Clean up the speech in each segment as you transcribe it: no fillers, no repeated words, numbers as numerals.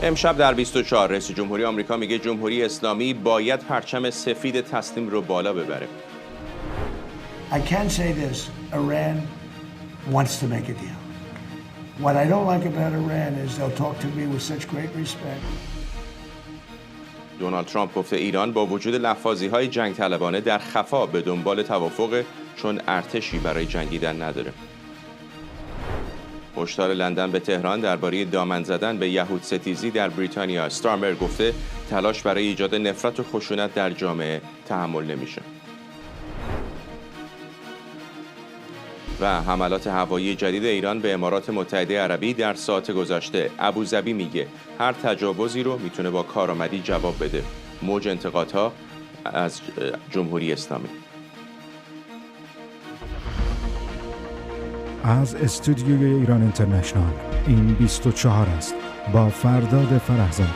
امشب در 24 رئیس جمهوری آمریکا میگه جمهوری اسلامی باید پرچم سفید تسلیم رو بالا ببره. I can say this, Iran wants to make a deal. What I don't like about Iran is they'll talk to me with such great respect. دونالد ترامپ گفته ایران با وجود لفاظی‌های جنگ طلبانه در خفا به دنبال توافق، چون ارتشی برای جنگیدن نداره. هشدار لندن به تهران درباره دامن زدن به یهود ستیزی در بریتانیا. استارمر گفته تلاش برای ایجاد نفرت و خشونت در جامعه تحمل نمیشه. و حملات هوایی جدید ایران به امارات متحده عربی در ساعت گذشته. ابوظبی میگه هر تجاوزی رو میتونه با کارآمدی جواب بده. موج انتقادها از جمهوری اسلامی. از استودیوی ایران اینترنشنال این 24 است با فرداد فرهزاد.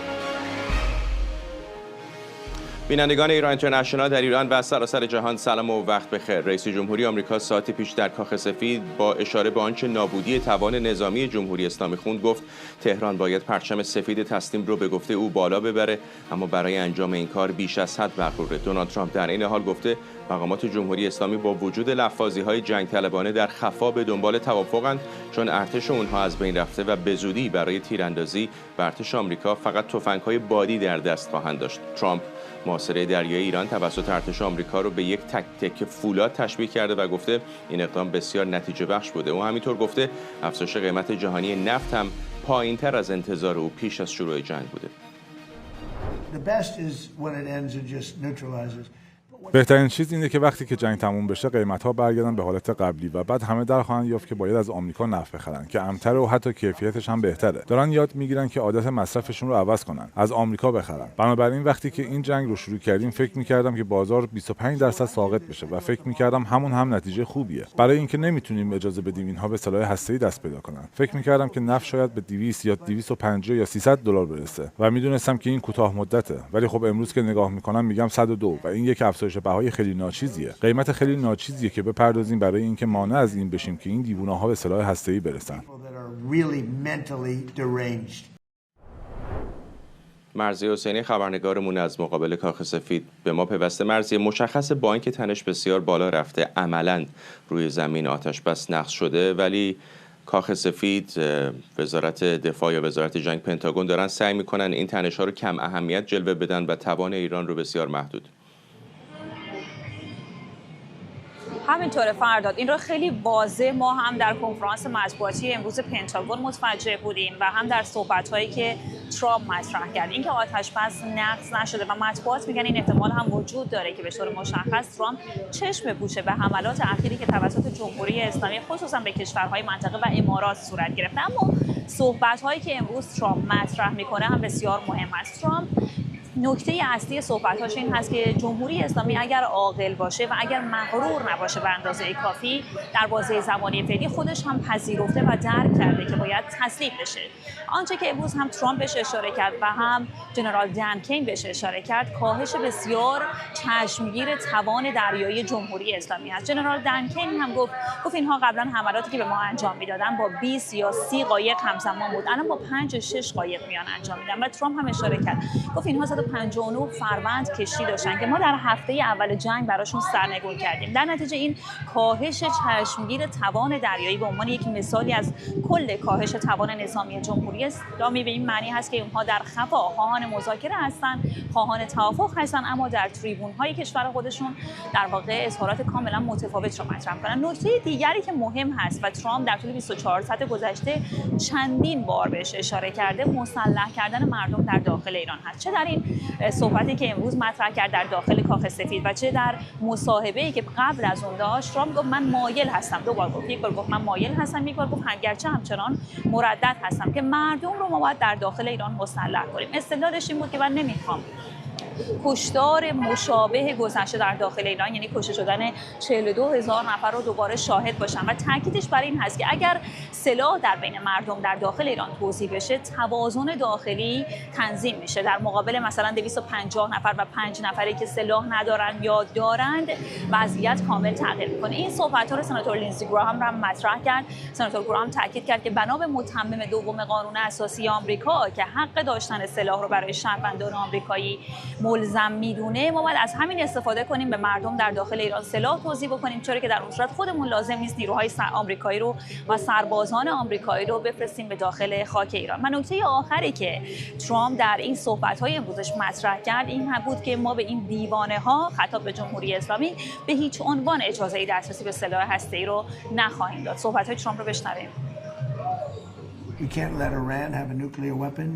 بینندگان ایران اینترنشنال در ایران و سراسر جهان سلام و وقت بخیر. رئیس جمهوری آمریکا ساعتی پیش در کاخ سفید با اشاره به آنچه نابودی توان نظامی جمهوری اسلامی خوند گفت تهران باید پرچم سفید تسلیم رو به گفته او بالا ببره، اما برای انجام این کار بیش از حد مغروره. دونالد ترامپ در این حال گفته مقامات جمهوری اسلامی با وجود لفاظی‌های جنگ طلبانه در خفا به دنبال توافقند، چون ارتش اونها از بین رفته و به زودی برای تیراندازی به ارتش آمریکا فقط تفنگ‌های بادی در دست خواهند داشت. ترامپ محاصره دریایی ایران توسط ارتش آمریکا رو به یک تک تک فولاد تشبیه کرده و گفته این اقدام بسیار نتیجه بخش بوده. او همینطور گفته افزایش قیمت جهانی نفت هم پایین‌تر از انتظار او پیش از شروع جنگ بوده. بهترین چیز اینه که وقتی که جنگ تموم بشه قیمت‌ها برگردن به حالت قبلی و بعد همه در خواهند یافت که باید از آمریکا نفت بخرن که امن‌تره و حتی کیفیتش هم بهتره. دارن یاد میگیرن که عادت مصرفشون رو عوض کنن، از آمریکا بخرن. بنابراین وقتی که این جنگ رو شروع کردیم فکر می‌کردم که بازار 25% ساقط بشه و فکر می‌کردم همون هم نتیجه خوبیه. برای اینکه نمیتونیم اجازه بدیم اینها به سلاح هسته‌ای دست پیدا کنن. فکر می‌کردم که نفت شاید به 200 یا 250 یا 300 دلار برسه و میدونستم که این کوتاه مدته. ولی خب امروز که نگاه می‌کنم میگم 102 و این یک افزایش بهای خیلی ناچیزیه. قیمت خیلی ناچیزیه که بپردازیم برای اینکه مانع از این بشیم که این دیوونه‌ها به سلاح هسته‌ای برسن. مرضیه حسینی خبرنگارمون از مقابل کاخ سفید به ما پیوسته. مرضیه، مشخص با اینکه تنش بسیار بالا رفته عملاً روی زمین آتش بس نقض شده، ولی کاخ سفید، وزارت دفاع یا وزارت جنگ، پنتاگون دارن سعی میکنن این تنش‌ها رو کم اهمیت جلوه بدن و توان ایران رو بسیار محدود. همینطوره فرداد، این رو خیلی واضح ما هم در کنفرانس مطبوعاتی امروز پنتاگون متوجه بودیم و هم در صحبت‌هایی که ترامپ مطرح کرد. اینکه آتش بس نقض نشده و مطبوعات میگن این احتمال هم وجود داره که به طور مشخص ترامپ چشم بپوشه به حملات اخیری که توسط جمهوری اسلامی خصوصا به کشورهای منطقه و امارات صورت گرفته. اما صحبت‌هایی که امروز ترامپ مطرح میکنه هم بسیار مهم است. ترامپ نکته اصلی صحبت‌هاش این هست که جمهوری اسلامی اگر عاقل باشه و اگر مغرور نباشه به اندازه کافی، در بازه زمانی فعلی خودش هم پذیرفته و درک کرده که باید تسلیم بشه. آنچه که امروز هم ترامپ بهش اشاره کرد و هم جنرال دن کین بهش اشاره کرد، کاهش بسیار چشمگیر توان دریایی جمهوری اسلامی است. جنرال دن کین هم گفت اینها قبلا حملاتی که به ما انجام میدادن با 20 یا 30 قایق همزمان بود، الان با 5 و 6 قایق میان انجام میدن. و ترامپ هم اشاره کرد، گفت اینها 159 فروند کشتی داشتن که ما در هفته اول جنگ براشون سرنگون کردیم. در نتیجه این کاهش چشمگیر توان دریایی به عنوان یک مثالی از کل کاهش توان نظامی جمهوری اسلامی به این معنی هست که اونها در خفا خواهان مذاکره هستن، خواهان توافق هستن، اما در تریبون‌های کشور خودشون در واقع اظهارات کاملا متفاوت رو مطرح کنن. نکته دیگری که مهم هست و ترامپ در طول 24 ساعت گذشته چندین بار بهش اشاره کرده، مسلح کردن مردم در داخل ایران هست. چه در این صحبتی که امروز مطرح کرد در داخل کاخ سفید و چه در مصاحبه‌ای که قبل از اون داشت، ترامپ گفت من مایل هستم، دو بار گفت، یک بار گفت من مایل هستم، یک بار گفت اگرچه همچنان مردد هستم که مردم رو ما باید در داخل ایران مسلح کنیم. استدلالش این بود که من نمیخوام کشتار مشابه گذشته در داخل ایران، یعنی کشته شدن 42,000 نفر رو دوباره شاهد باشن و تاکیدش بر این هست که اگر سلاح در بین مردم در داخل ایران توزیع بشه، توازن داخلی تنظیم میشه. در مقابل مثلا 250 نفر و 5 نفری که سلاح ندارن یا دارند، وضعیت کامل تغییر میکنه. این صحبت‌ها رو سناتور لینزی گراهام هم مطرح کرد. سناتور گراهام تاکید کرد که بنا به متمم دوم قانون اساسی آمریکا که حق داشتن سلاح رو برای شهروندان آمریکایی ملزم میدونه، ما باید از همین استفاده کنیم، به مردم در داخل ایران سلاح توزیع بکنیم، چون که در اون صورت خودمون لازم نیست نیروهای آمریکایی رو و سربازان آمریکایی رو بفرستیم به داخل خاک ایران. و نکته آخری که ترامپ در این صحبت‌های امروزش مطرح کرد این هم بود که ما به این دیوانه‌ها، خطاب به جمهوری اسلامی، به هیچ عنوان اجازه دسترسی به سلاح هسته‌ای رو نخواهیم داد. صحبت‌های ترامپ رو بشنویم. We can't let Iran have a nuclear weapon.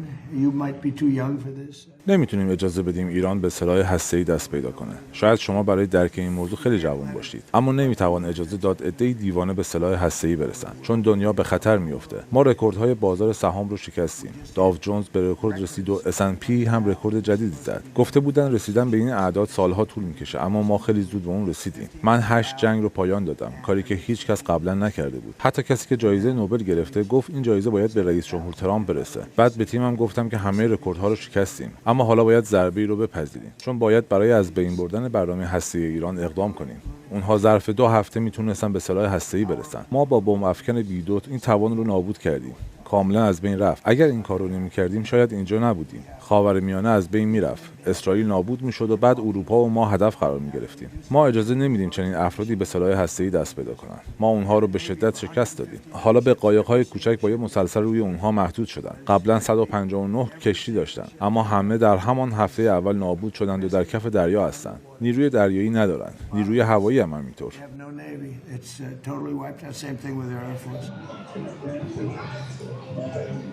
You might be too young for this. نمیتونیم اجازه بدیم ایران به سلاح هسته‌ای دست پیدا کنه. شاید شما برای درک این موضوع خیلی جوان باشید، اما نمیتوان اجازه داد عده‌ای دیوانه به سلاح هسته‌ای برسن، چون دنیا به خطر میفته. ما رکوردهای بازار سهام رو شکستیم. داو جونز به رکورد رسید و S&P هم رکورد جدیدی زد. گفته بودن رسیدن به این اعداد سالها طول میکشه، اما ما خیلی زود به اون رسیدیم. من 8 جنگ رو پایان دادم، کاری که هیچ کس قبلا نکرده بود. حتی کسی که جایزه نوبل گرفته گفت این جایزه باید به رئیس جمهور ترامپ برسه. بعد به تیمم گفتم که همه رکوردها رو شکستیم، اما حالا باید ضربه‌ای رو بپذیریم، چون باید برای از بین بردن برنامه هسته‌ای ایران اقدام کنیم. اونها ظرف 2 هفته میتونستن به سلاح هسته‌ای برسن. ما با بمب افکن بیدوت این توان رو نابود کردیم. کاملا از بین رفت. اگر این کار رو نمی‌کردیم شاید اینجا نبودیم. خاورمیانه از بین میرفت. اسرائیل نابود میشد و بعد اروپا و ما هدف قرار می‌گرفتیم. ما اجازه نمیدیم چنین افرادی به سلاح هسته‌ای دست پیدا کنن. ما اونها رو به شدت شکست دادیم. حالا به قایق‌های کوچک با یه مسلسل روی اونها محدود شدن. قبلا 159 کشتی داشتن، اما همه در همان هفته اول نابود شدند و در کف دریا هستند. نیروی دریایی ندارن. نیروی هوایی هم همینطور.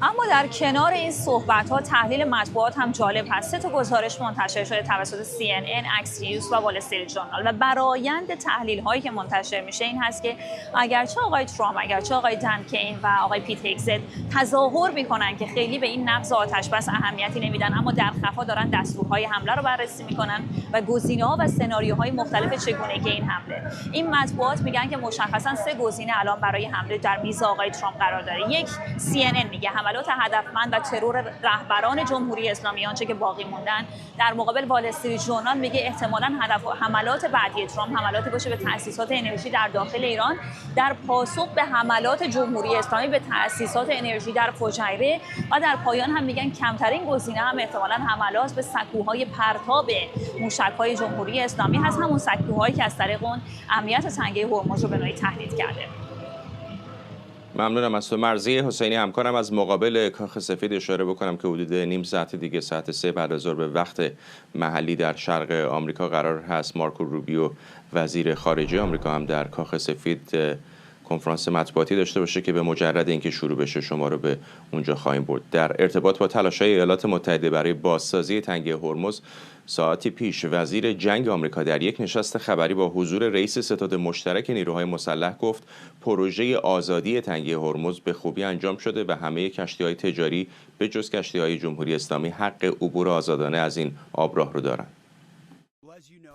اما در کنار این صحبت‌ها تحلیل مطبوعات هم جالب هست. 3 تا گزارش منتشر شده توسط CNN، اکسیوس و وال استریت ژورنال و برآیند تحلیل‌هایی که منتشر میشه این هست که اگرچه آقای ترامپ، اگرچه آقای دن کین و آقای پیت هگزت تظاهر میکنن که خیلی به این نقض آتش‌بس اهمیتی نمیدن، اما در خفا دارن دستورهای حمله رو بررسی میکنن و گزینه‌ها و سناریوهای مختلف چگونگی این حمله. این مطبوعات میگن که مشخصا 3 گزینه الان برای حمله در میز آقای ترامپ قرار داره. یک، CNN میگه حملات هدفمند و ترور رهبران جمهوری اسلامی آنچه که باقی موندن. در مقابل وال استریت ژورنال میگه احتمالاً حملات بعدی ترامپ حملاتی باشه به تأسیسات انرژی در داخل ایران در پاسخ به حملات جمهوری اسلامی به تأسیسات انرژی در فجایره. و در پایان هم میگن کمترین گزینه هم احتمالاً حملات به سکوهای پرتاب موشک‌های جمهوری اسلامی هست، همون سکوهایی که از طریق اون امنیت تنگه هرمز رو به نوعی تهدید کرده. ممنونم از تو. مرضیه حسینی همکارم از مقابل کاخ سفید اشاره بکنم که حدود نیم ساعت دیگه ساعت 3 بعد از ظهر به وقت محلی در شرق آمریکا قرار هست مارکو روبیو وزیر خارجه آمریکا هم در کاخ سفید کنفرانس مطبوعاتی داشته باشه که به مجرد اینکه شروع بشه شما رو به اونجا خواهیم برد. در ارتباط با تلاش‌های ایالات متحده برای بازسازی تنگه هرمز، ساعتی پیش وزیر جنگ آمریکا در یک نشست خبری با حضور رئیس ستاد مشترک نیروهای مسلح گفت پروژه آزادی تنگه هرمز به خوبی انجام شده و همه کشتی‌های تجاری به جز کشتی‌های جمهوری اسلامی حق عبور آزادانه از این آبراه رو دارند.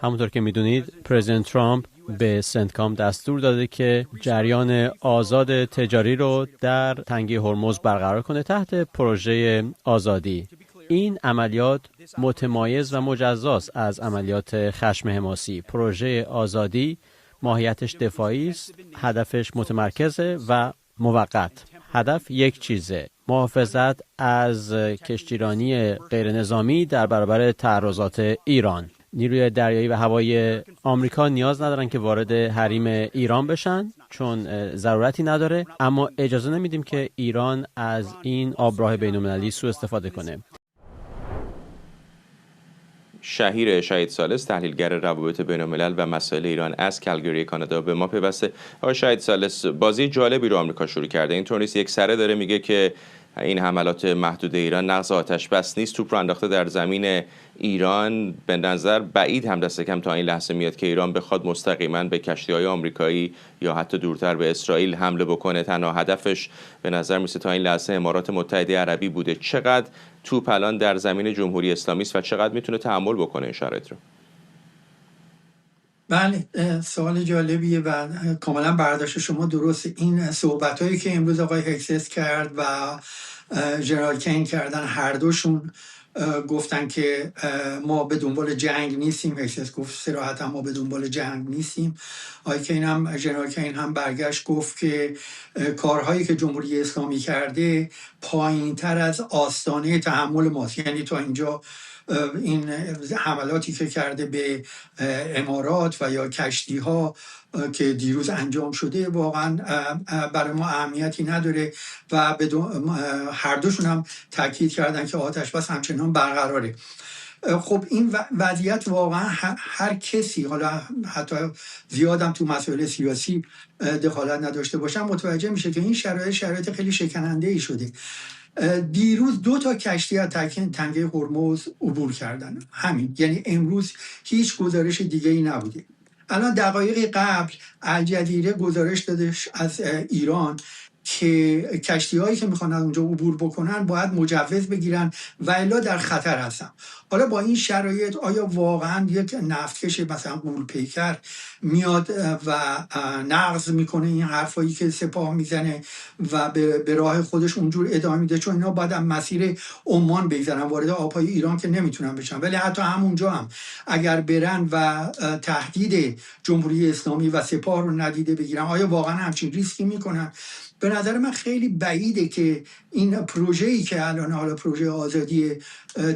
همونطور که میدونید پرزیدنت ترامپ به سنتکام دستور داده که جریان آزاد تجاری رو در تنگه هرمز برقرار کنه تحت پروژه آزادی. این عملیات متمایز و مجزاست از عملیات خشم حماسی. پروژه آزادی ماهیتش دفاعی است، هدفش متمرکزه و موقت. هدف یک چیزه: محافظت از کشتیرانی غیر نظامی در برابر تعرضات ایران. نیروی دریایی و هوایی آمریکا نیاز ندارن که وارد حریم ایران بشن چون ضرورتی نداره، اما اجازه نمیدیم که ایران از این آبراه بین‌المللی سوء استفاده کنه. شهیر شهید ثالث، تحلیلگر روابط بین‌الملل و مسائل ایران از کلگری کانادا به ما پیوسته. آقای شهید ثالث، بازی جالبی رو آمریکا شروع کرده. اینطور نیست یک سره داره میگه که این حملات محدود ایران نقض آتش بس نیست، توپ رو انداخته در زمین ایران. به نظر بعید هم دست کم تا این لحظه میاد که ایران بخواد مستقیما به کشتی‌های آمریکایی یا حتی دورتر به اسرائیل حمله بکنه. تنها هدفش به نظر میسه تا این لحظه امارات متحده عربی بوده. چقدر توپ الان در زمین جمهوری اسلامی است و چقدر میتونه تحمل بکنه این شرایط رو؟ بله، سوال جالبیه و کاملا برداشت شما درسته. این صحبت‌هایی که امروز آقای هکسس کرد و ژنرال کین کردن، هر دوشون گفتن که ما به دنبال جنگ نیستیم. هکسس گفت صراحتاً ما به دنبال جنگ نیستیم. آقای کین هم، ژنرال کین هم برگشت گفت که کارهایی که جمهوری اسلامی کرده پایین‌تر از آستانه تحمل ماست. یعنی تا اینجا این حملاتی که کرده به امارات و یا کشتی ها که دیروز انجام شده واقعا برای ما اهمیتی نداره و هر دوشون هم تاکید کردن که آتش بس همچنان برقراره. خب این وضعیت واقعا هر کسی، حالا حتی زیادم تو مسائل سیاسی دخالت نداشته باشم، متوجه میشه که این شرایط خیلی شکننده ای شده. دیروز 2 تا کشتی از تنگه هرمز عبور کردن، همین. یعنی امروز هیچ گزارش دیگه ای نبوده. الان دقایق قبل الجزیره گزارش داده از ایران که کشتی‌هایی که میخوان از اونجا عبور بکنن باید مجوز بگیرن و الا در خطر هستن. حالا با این شرایط آیا واقعا یک نفتکش مثلا غول‌پیکر میاد و نقض میکنه این حرفایی که سپاه میزنه و به راه خودش اونجور ادامه میده؟ چون اینا باید مسیر عمان بگذرن، وارد آبهای ایران که نمیتونن بشن. ولی حتی همونجا هم اگر برن و تهدید جمهوری اسلامی و سپاه رو ندیده بگیرن، آیا واقعا همچین ریسکی میکنن؟ به نظر من خیلی بعیده که این پروژه‌ای که الان حالا پروژه آزادی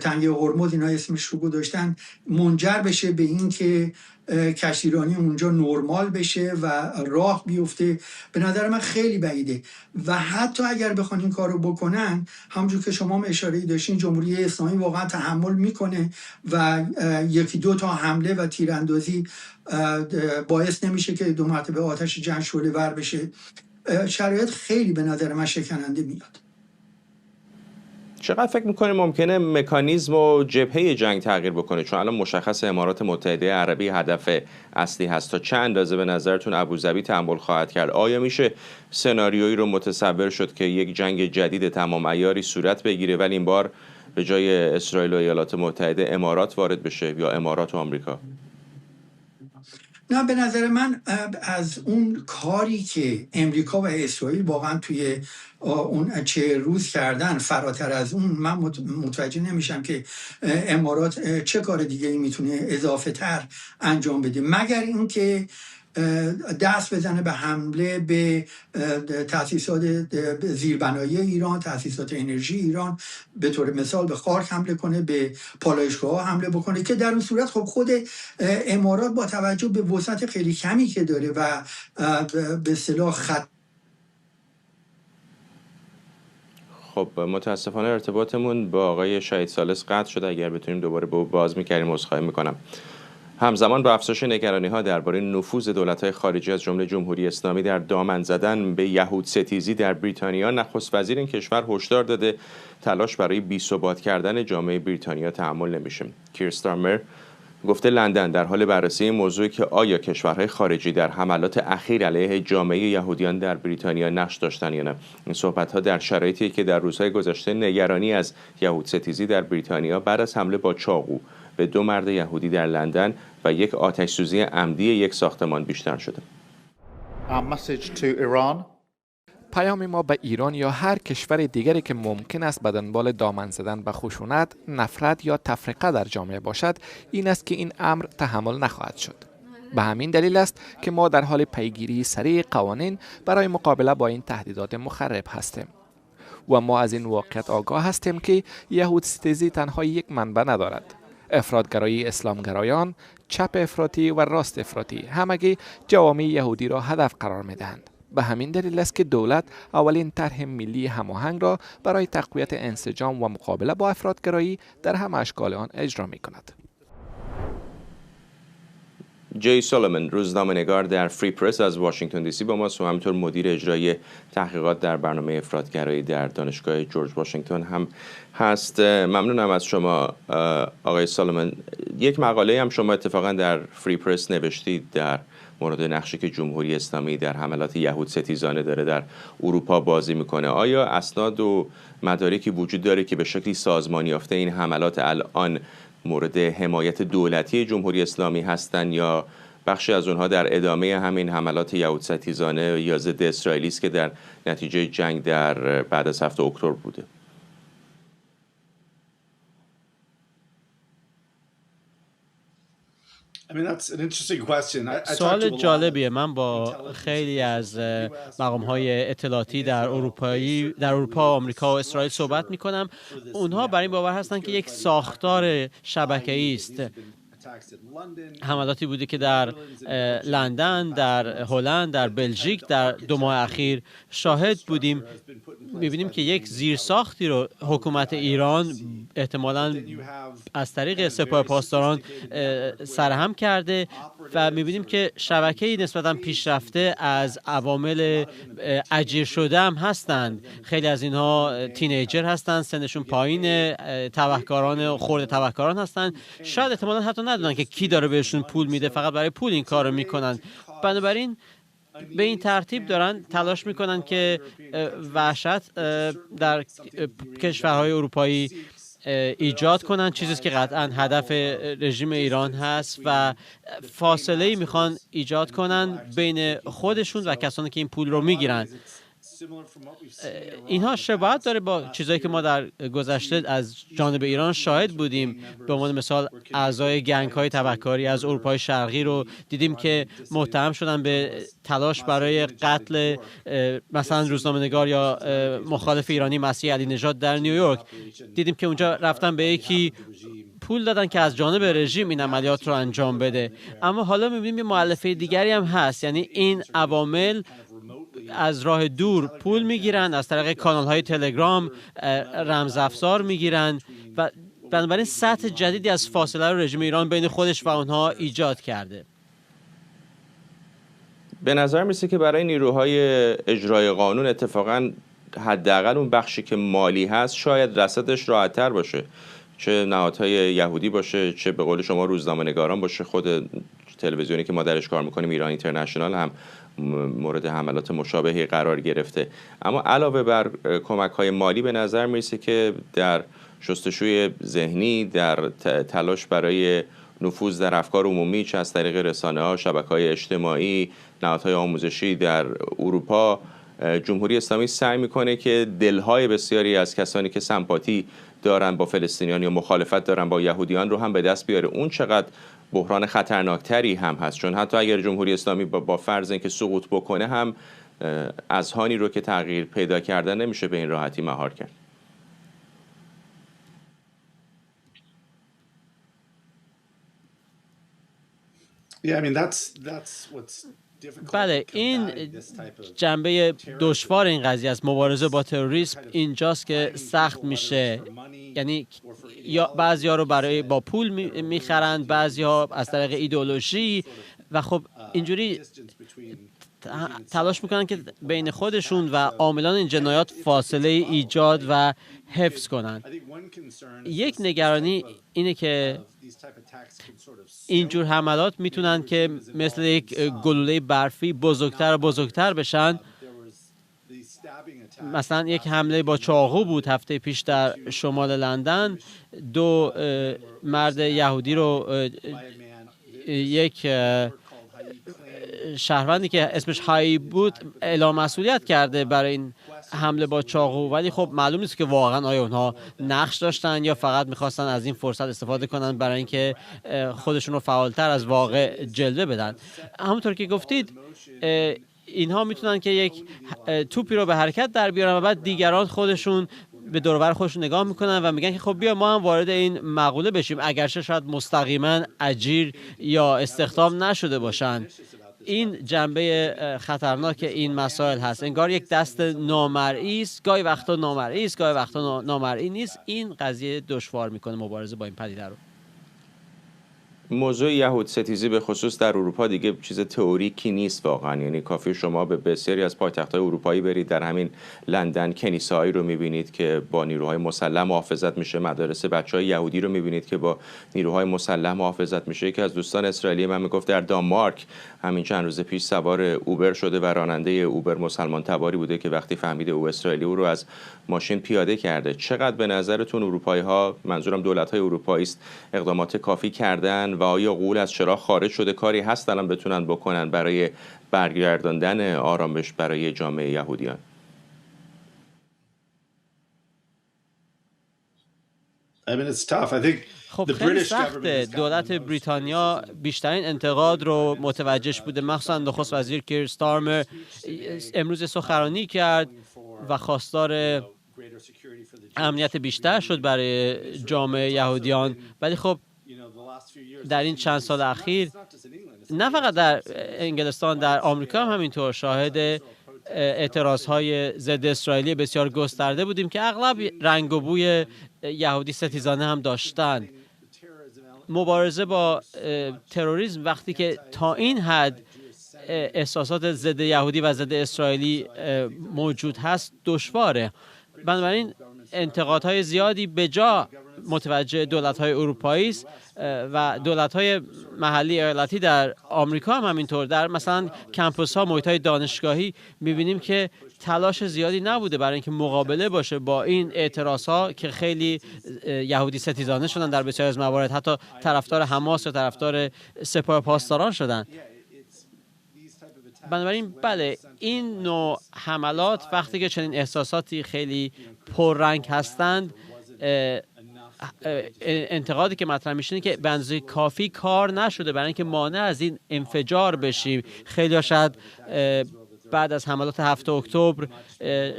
تنگه هرمز اینا اسمش رو گذاشتن منجر بشه به این که کشتیرانی اونجا نرمال بشه و راه بیفته. به نظر من خیلی بعیده. و حتی اگر بخوان این کارو بکنن، همونجور که شما هم اشاره‌ای داشتین، جمهوری اسلامی واقعا تحمل میکنه و 1-2 تا حمله و تیراندازی باعث نمیشه که 2 مرتبه آتش جنگ شعله‌ور بشه. شرایط خیلی به نظر من شکننده میاد. چقدر فکر میکنه ممکنه مکانیزم و جبهه جنگ تغییر بکنه؟ چون الان مشخص امارات متحده عربی هدف اصلی هست. تا چه اندازه به نظرتون ابوظبی تحمل خواهد کرد؟ آیا میشه سناریویی رو متصور شد که یک جنگ جدید تمام عیاری صورت بگیره ولی این بار به جای اسرائیل و ایالات متحده امارات وارد بشه یا امارات و آمریکا؟ نه، به نظر من از اون کاری که امریکا و اسرائیل واقعا توی اون 40 روز کردن، فراتر از اون من متوجه نمیشم که امارات چه کار دیگه ای میتونه اضافه تر انجام بده، مگر اینکه دست بزنه به حمله به تأسیسات زیربنایی ایران، تأسیسات انرژی ایران، به طور مثال به خارک حمله کنه، به پالایشگاه حمله بکنه، که در اون صورت خب خود امارات با توجه به وسعت خیلی کمی که داره و به اصطلاح خب متاسفانه ارتباطمون با آقای شهید ثالث قطع شده. اگر بتونیم دوباره باز می‌کردیم عذرخواهی می‌کنم. همزمان با افزایش نگرانی‌ها درباره نفوذ دولت‌های خارجی از جمله جمهوری اسلامی در دامن زدن به یهود ستیزی در بریتانیا، نخست وزیر این کشور هشدار داده تلاش برای بی‌ثبات کردن جامعه بریتانیا تحمل نمیشه. کیر استارمر گفته لندن در حال بررسی این موضوع که آیا کشورهای خارجی در حملات اخیر علیه جامعه یهودیان در بریتانیا نقش داشتن یا نه. این صحبت‌ها در شرایطی که در روزهای گذشته نگرانی از یهود ستیزی در بریتانیا بعد از حمله با چاقو به 2 مرد یهودی در لندن و یک آتش‌سوزی عمدی یک ساختمان بیشتر شده. پیام ما به ایران یا هر کشور دیگری که ممکن است به دنبال دامن زدن به خشونت، نفرت یا تفرقه در جامعه باشد این است که این امر تحمل نخواهد شد. به همین دلیل است که ما در حال پیگیری سریع قوانین برای مقابله با این تهدیدات مخرب هستیم. و ما از این واقعیت آگاه هستیم که یهود ستیزی تنها یک منبع ندارد. افراطگرایی اسلامگرایان، چپ افراطی و راست افراطی همگی جوامع یهودی را هدف قرار می‌دهند. به همین دلیل است که دولت اولین طرح ملی هماهنگ را برای تقویت انسجام و مقابله با افراطگرایی در همه اشکال آن اجرا می‌کند. جی سولومن روزنامه‌نگار در فری پرس از واشنگتن دی سی با ماست و همینطور مدیر اجرایی تحقیقات در برنامه افراط‌گرایی در دانشگاه جورج واشنگتن هم هست. ممنونم از شما آقای سولومن. یک مقاله هم شما اتفاقا در فری پرس نوشتید در مورد نقشی که جمهوری اسلامی در حملات یهود ستیزانه داره در اروپا بازی میکنه. آیا اسناد و مدارکی وجود داره که به شکلی سازمانی یافته این حملات الان مورد حمایت دولتی جمهوری اسلامی هستند یا بخشی از اونها در ادامه همین حملات یهود ستیزانه یا ضد اسرائیلی است که در نتیجه جنگ در بعد از 7 اکتبر بوده؟ سوال جالبیه. من با خیلی از مقام‌های اطلاعاتی در اروپا، آمریکا و اسرائیل صحبت می‌کنم. اونها بر این باور هستند که یک ساختار شبکه‌ای است. حملاتی بوده که در لندن، در هلند، در بلژیک در 2 ماه اخیر شاهد بودیم. می‌بینیم که یک زیرساختی رو حکومت ایران احتمالاً از طریق سپاه پاسداران سرهم کرده و می‌بینیم که شبکه‌ای نسبتاً پیشرفته از عوامل اجیر شده هم هستند. خیلی از اینها تینیجر هستند، سنشون پایین، خرد تبهکاران هستند. شاید احتمالاً حتی ندونن که کی داره بهشون پول میده، فقط برای پول این کارو میکنن. بنابراین به این ترتیب دارن تلاش میکنن که وحشت در کشورهای اروپایی ایجاد کنن، چیزی که قطعا هدف رژیم ایران هست و فاصله‌ای میخوان ایجاد کنن بین خودشون و کسانی که این پول رو میگیرن. اینها شباهت داره با چیزایی که ما در گذشته از جانب ایران شاهد بودیم. به عنوان مثال اعضای گنگ‌های تبهکاری از اروپای شرقی رو دیدیم که متهم شدن به تلاش برای قتل مثلا روزنامه‌نگار یا مخالف ایرانی مسیح علی نژاد در نیویورک. دیدیم که اونجا رفتن به یکی پول دادن که از جانب رژیم این عملیات رو انجام بده. اما حالا می‌بینیم یه مؤلفه دیگری هم هست، یعنی این عوامل از راه دور پول میگیرن، از طریق کانال‌های تلگرام رمزافزار میگیرن و بنابراین سطح جدیدی از فاصله رو رژیم ایران بین خودش و اونها ایجاد کرده. به نظر میسه که برای نیروهای اجرای قانون اتفاقاً حداقل اون بخشی که مالی هست شاید رصدش راحت‌تر باشه، چه نهادهای یهودی باشه، چه به قول شما روزنامه‌نگاران باشه. خود تلویزیونی که ما درش کار میکنیم ایران اینترنشنال هم مورد حملات مشابهی قرار گرفته. اما علاوه بر کمک‌های مالی به نظر میرسه که در شستشوی ذهنی، در تلاش برای نفوذ در افکار عمومی، چه از طریق رسانه‌ها، شبکه‌های اجتماعی، نهادهای آموزشی در اروپا، جمهوری اسلامی سعی میکنه که دلهای بسیاری از کسانی که سمپاتی دارن با فلسطینیان یا مخالفت دارن با یهودیان رو هم به دست بیاره. اون چقدر بحران خطرناکتری هم هست، چون حتی اگر جمهوری اسلامی با فرض اینکه سقوط بکنه هم اذهانی رو که تغییر پیدا کردن نمیشه به این راحتی مهار کرد. بله، این جنبه دشوار این قضیه است. مبارزه با تروریسم اینجاست که سخت میشه. یعنی یا بعضی‌ها رو با پول میخرند، بعضی‌ها از طریق ایدئولوژی و خب اینجوری تلاش میکنن که بین خودشون و عاملان این جنایات فاصله ایجاد و حفظ کنن. یک نگرانی اینه که اینجور حملات میتونن که مثل یک گلوله برفی بزرگتر و بزرگتر بشن. مثلا یک حمله با چاقو بود هفته پیش در شمال لندن. 2 مرد یهودی رو یک شهروندی که اسمش هایی بود اعلام مسئولیت کرده برای این حمله با چاقو، ولی خب معلوم نیست که واقعا آیا اونها نقش داشتن یا فقط میخواستن از این فرصت استفاده کنن برای اینکه خودشون رو فعالتر از واقع جلوه بدن. همونطور که گفتید اینها میتونن که یک توپی رو به حرکت در بیارن و بعد دیگران خودشون به دور و بر خودشون نگاه میکنن و میگن که خب بیا ما هم وارد این مقوله بشیم، اگرچه شاید مستقیما اجیر یا استخدام نشده باشن. این جنبه خطرناک این مسائل هست. انگار یک دست نامرئی است، گاهی وقتا نامرئی است، گاهی وقتا نامرئی نیست. این قضیه دشوار میکنه مبارزه با این پدیده رو. موضوع یهود ستیزی به خصوص در اروپا دیگه چیز تئوریکی نیست واقعا. یعنی کافی شما به بسیاری از پایتخت‌های اروپایی برید، در همین لندن کنیسه‌هایی رو می‌بینید که با نیروهای مسلح محافظت میشه، مدارس بچه‌های یهودی رو می‌بینید که با نیروهای مسلح محافظت میشه. یکی از دوستان اسرائیلی من میگفت در دانمارک همین چند روز پیش سوار اوبر شده و راننده اوبر مسلمان تباری بوده که وقتی فهمیده او اسرائیلی او رو از ماشین پیاده کرده. چقدر به نظرتون اروپایی‌ها، منظورم دولت‌های اروپایی است، اقدامات کافی کردن و آیا غول از چرا خارج شده؟ کاری هست الان بتونن بکنن برای برگرداندن آرامش برای جامعه یهودیان؟ خب خیلی سخته. دولت بریتانیا بیشترین انتقاد رو متوجهش بوده، مخصوصا نخست وزیر کیر استارمر امروز سخنرانی کرد و خواستار امنیت بیشتر شد برای جامعه یهودیان. ولی خب در این چند سال اخیر نه فقط در انگلستان، در آمریکا هم همینطور شاهد اعتراضهای ضد اسرائیلی بسیار گسترده بودیم که اغلب رنگ و بوی یهودی ستیزانه هم داشتند. مبارزه با تروریسم وقتی که تا این حد احساسات ضد یهودی و ضد اسرائیلی موجود هست دشواره. بنابراین انتقادهای زیادی به جا متوجه دولت‌های اروپایی است و دولت‌های محلی ایالتی در آمریکا هم همینطور. در مثلا کمپوس‌ها، محیط‌های دانشگاهی می‌بینیم که تلاش زیادی نبوده برای اینکه مقابله باشه با این اعتراض‌ها که خیلی یهودی ستیزانه شدن، در بسیاری از موارد حتی طرفدار حماس و طرفدار سپاه پاسداران شدن. بنابراین بله، این نوع حملات وقتی که چنین احساساتی خیلی پررنگ هستند، انتقادی که مطرح میشه که به اندازه کافی کار نشده برای اینکه مانع از این انفجار بشیم. خیلی شاید بعد از حملات 7 اکتبر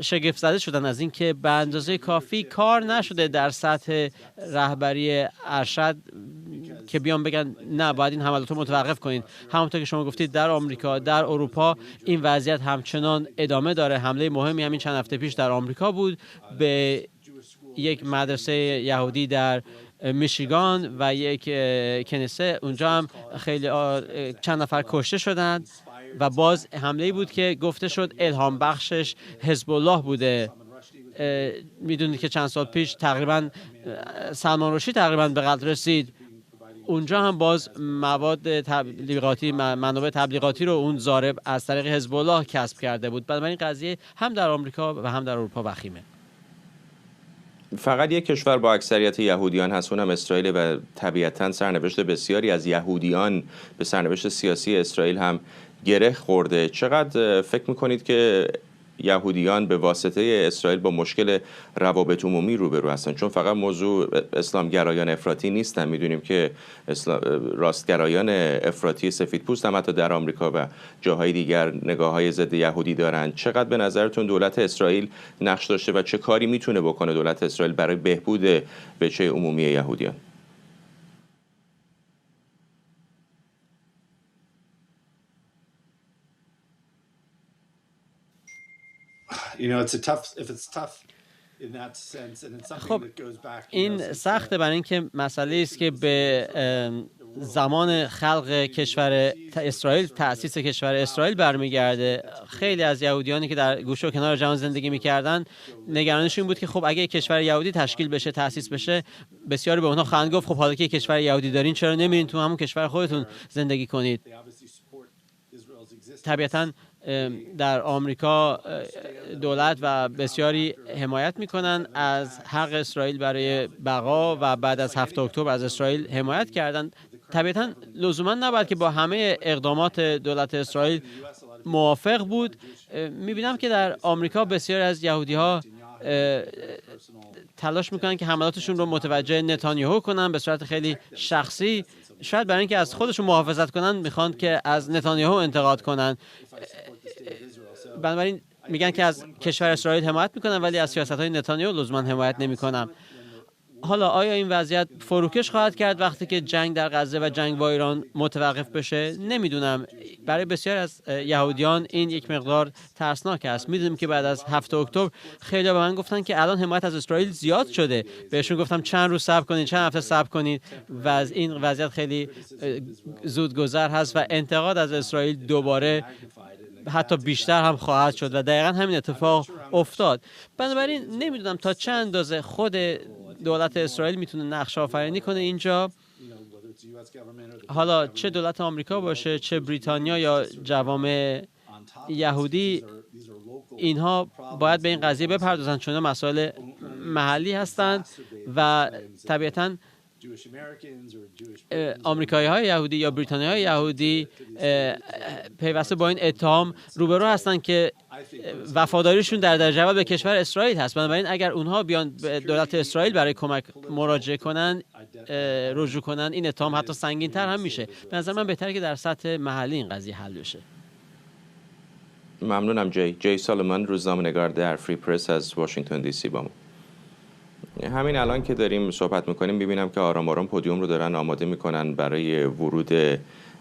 شگفت زده شدن از اینکه به اندازه کافی کار نشده در سطح رهبری ارشد که بیان بگن نه باید این حملات رو متوقف کنید. همونطور که شما گفتید در آمریکا، در اروپا این وضعیت همچنان ادامه داره. حمله مهمی همین چند هفته پیش در آمریکا بود به یک مدرسه یهودی در میشیگان و یک کنیسه. اونجا هم خیلی چند نفر کشته شدند و باز حمله‌ای بود که گفته شد الهام بخشش حزب الله بوده. میدونید که چند سال پیش تقریبا سلمان رشدی تقریبا به قتل رسید. اونجا هم باز مواد تبلیغاتی، منابع تبلیغاتی رو اون ضارب از طریق حزب الله کسب کرده بود. بنابراین قضیه هم در آمریکا و هم در اروپا وخیمه. فقط یک کشور با اکثریت یهودیان هست، اونم اسرائیل، و طبیعتاً سرنوشت بسیاری از یهودیان به سرنوشت سیاسی اسرائیل هم گره خورده. چقدر فکر میکنید که یهودیان به واسطه اسرائیل با مشکل روابط عمومی روبرو هستن؟ چون فقط موضوع اسلامگرایان افراطی نیستن، میدونیم که راستگرایان افراطی سفیدپوست هم حتی در آمریکا و جاهای دیگر نگاه‌های ضد یهودی دارن. چقدر به نظرتون دولت اسرائیل نقش داشته و چه کاری میتونه بکنه دولت اسرائیل برای بهبود وجه عمومی یهودیان؟ خب این سخته برای اینکه مسئله است که به زمان خلق کشور اسرائیل، تأسیس کشور اسرائیل برمیگرده. خیلی از یهودیانی که در گوشه و کنار جهان زندگی می‌کردن نگرانشون این بود که خب اگه کشور یهودی تشکیل بشه، تأسیس بشه، بسیاری به اونها خواهند گفت خب حالا که کشور یهودی دارین چرا نمیرین تو همون کشور خودتون زندگی کنید؟ طبیعتاً در آمریکا دولت و بسیاری حمایت میکنن از حق اسرائیل برای بقا و بعد از 7 اکتبر از اسرائیل حمایت کردن. طبیعتاً لزوما نباید که با همه اقدامات دولت اسرائیل موافق بود. میبینم که در آمریکا بسیاری از یهودی‌ها تلاش میکنن که حملاتشون رو متوجه نتانیاهو کنن به صورت خیلی شخصی. شاید برای اینکه از خودشون محافظت کنن میخوان که از نتانیاهو انتقاد کنن. بنابراین میگن که از کشور اسرائیل حمایت میکنن ولی از سیاست‌های نتانیاهو لزوما حمایت نمیکنن. حالا آیا این وضعیت فروکش خواهد کرد وقتی که جنگ در غزه و جنگ با ایران متوقف بشه؟ نمیدونم. برای بسیاری از یهودیان این یک مقدار ترسناک است. میدونیم که بعد از 7 اکتبر خیلی به من گفتن که الان حمایت از اسرائیل زیاد شده. بهشون گفتم چند روز صبر کنید، چند هفته صبر کنید و از این وضعیت خیلی زودگذر هست و انتقاد از اسرائیل دوباره حتی بیشتر هم خواهد شد و دقیقا همین اتفاق افتاد. بنابراین نمیدونم تا چه اندازه خود دولت اسرائیل میتونه نقش آفرینی کنه اینجا. حالا چه دولت آمریکا باشه، چه بریتانیا یا جوامع یهودی، اینها باید به این قضیه بپردازن چون مسائل محلی هستند و طبیعتاً آمریکایی‌های یهودی یا بریتانیایی یهودی پیوسته با این اتهام روبرو هستند که وفاداریشون در درجه اول به کشور اسرائیل هست. بنابراین اگر اونها بیان به دولت اسرائیل برای کمک مراجعه کنن، رجوع کنن، این اتهام حتی سنگین‌تر هم میشه. به نظر من بهتره که در سطح محلی این قضیه حل بشه. ممنونم جی سالمن، روزنامه‌نگار در فری پرس از واشنگتن دی سی با ما. همین الان که داریم صحبت میکنیم ببینم که آرام آرام پودیوم رو دارن آماده میکنن برای ورود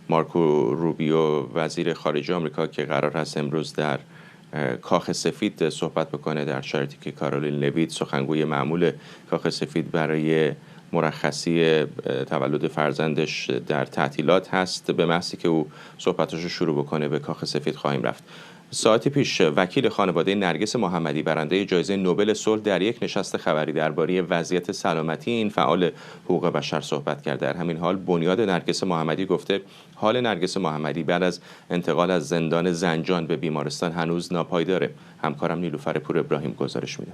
مارکو روبیو وزیر خارجه آمریکا که قرار هست امروز در کاخ سفید صحبت بکنه، در شرایطی که کارولین لویت سخنگوی معمول کاخ سفید برای مرخصی تولد فرزندش در تعطیلات هست. به محضی که او صحبتش رو شروع بکنه به کاخ سفید خواهیم رفت. ساعتی پیش وکیل خانواده نرگس محمدی برنده جایزه نوبل صلح در یک نشست خبری درباره وضعیت سلامتی این فعال حقوق بشر صحبت کرد. در همین حال بنیاد نرگس محمدی گفته حال نرگس محمدی بعد از انتقال از زندان زنجان به بیمارستان هنوز ناپایداره. همکارم نیلوفر پور ابراهیم گزارش میده.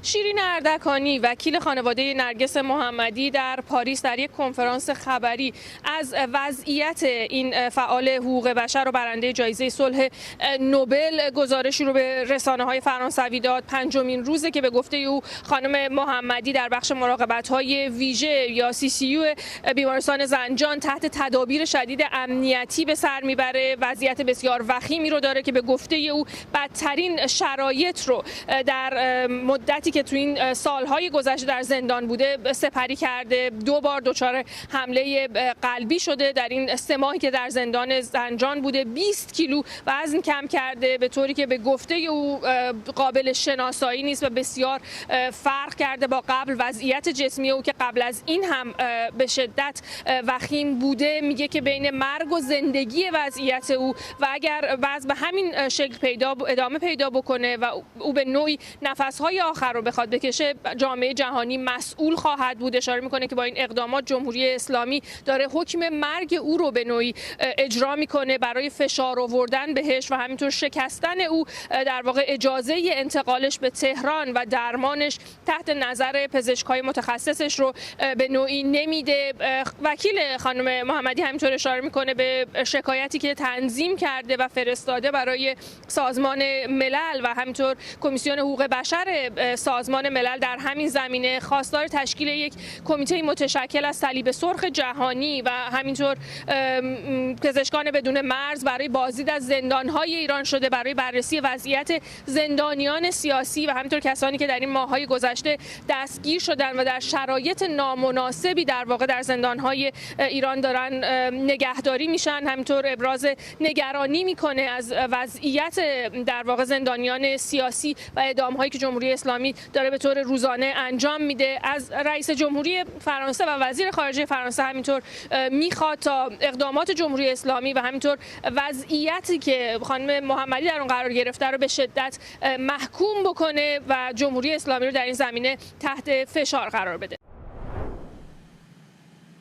شیرین اردکانی وکیل خانواده نرگس محمدی در پاریس در یک کنفرانس خبری از وضعیت این فعال حقوق بشر و برنده جایزه صلح نوبل گزارشی رو به رسانه‌های فرانسوی داد. پنجمین روزه که به گفته او خانم محمدی در بخش مراقبت‌های ویژه یا CCU بیمارستان زنجان تحت تدابیر شدید امنیتی به سر میبره. وضعیت بسیار وخیمی رو داره که به گفته او بدترین شرایط رو در مدتی که تو این سالهای گذشته در زندان بوده سپری کرده. 2 بار دچار حمله قلبی شده در این 3 ماهی که در زندان زنجان بوده. 20 کیلو وزن کم کرده به طوری که به گفته او قابل شناسایی نیست و بسیار فرق کرده با قبل. وضعیت جسمی او که قبل از این هم به شدت وخیم بوده، میگه که بین مرگ و زندگی وضعیت او و اگر وضع به همین شکل ادامه پیدا بکنه و او به نوعی نفس‌های آخر رو بخواد بکشه، جامعه جهانی مسئول خواهد بود. اشاره میکنه که با این اقدامات جمهوری اسلامی داره حکم مرگ او رو به نوعی اجرا میکنه برای فشار آوردن بهش و همینطور شکستن او در واقع اجازه انتقالش به تهران و درمانش تحت نظر پزشکای متخصصش رو به نوعی نمیده. وکیل خانم محمدی همینطور اشاره میکنه به شکایتی که تنظیم کرده و فرستاده برای سازمان ملل و همینطور کمیسیون حقوق بشر سازمان ملل در همین زمینه، خواستار تشکیل یک کمیته متشکل از صلیب سرخ جهانی و همینطور پزشکان بدون مرز برای بازدید از زندان‌های ایران شده برای بررسی وضعیت زندانیان سیاسی و همینطور کسانی که در این ماه‌های گذشته دستگیر شدن و در شرایط نامناسبی در واقع در زندان‌های ایران دارن نگهداری میشن. همینطور ابراز نگرانی میکنه از وضعیت در واقع زندانیان سیاسی و اعدام‌هایی که جمهوری اسلامی داره به طور روزانه انجام میده. از رئیس جمهوری فرانسه و وزیر خارجه فرانسه همینطور میخواد تا اقدامات جمهوری اسلامی و همینطور وضعیتی که خانم محمدی در اون قرار گرفته رو به شدت محکوم بکنه و جمهوری اسلامی رو در این زمینه تحت فشار قرار بده.